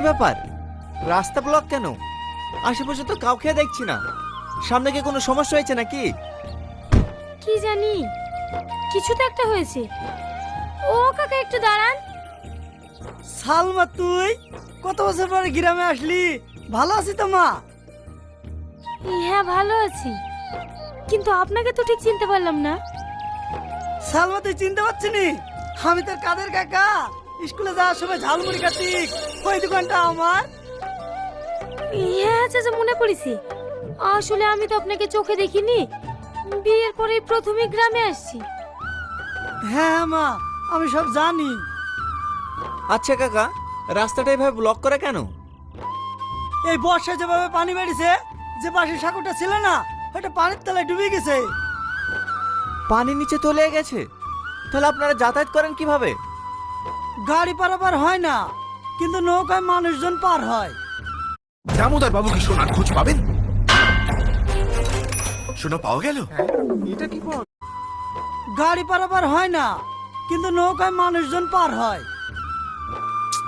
ব্যাপার, রাস্তা ব্লক কেন? আশেপাশে তো কাউকে দেখছি না। সামনে কি কোনো সমস্যা হয়েছে নাকি? কি জানি, কিছু তো একটা হয়েছে। ও কাকা একটু দাঁড়ান। সালমা, তুই কত বছর পরে গ্রামে আসলি? ভালো আছি তো মা? হ্যাঁ ভালো আছি, কিন্তু আপনাকে তো ঠিক চিনতে পারলাম না। সালমা, তুই চিনতে পারছিস নি? আমি তোর কাদের কাকা, স্কুলে যাওয়ার সময় ঝালমুড়ি খাতি ওই দোকানটা আমার। হ্যাঁ চাচা, মনে পড়েছে। আসলে আমি তো আপনাকে চোখে দেখিনি, বিয়ের পরে প্রথমে গ্রামে আসছি। হ্যাঁ মা, আমি সব জানি। আচ্ছা কাকা, রাস্তাটা এভাবে ব্লক করা কেন? এই বর্ষায় যেভাবে পানি বেড়েছে, যে পাশে সাঁকোটা ছিল না, ওটা পানির তলায় ডুবে গেছে। পানি নিচে তলিয়ে গেছে? তাহলে আপনারা যাতায়াত করেন কিভাবে? গাড়ি পারাপার হয় না, কিন্তু নৌকায় মানুষজন পার হয়। দামোদর বাবু কি সোনার খোঁজ পাবেন? সোনা পাওয়া গেল? গাড়ি পারাপার হয় না, কিন্তু নৌকায় মানুষজন পার হয়।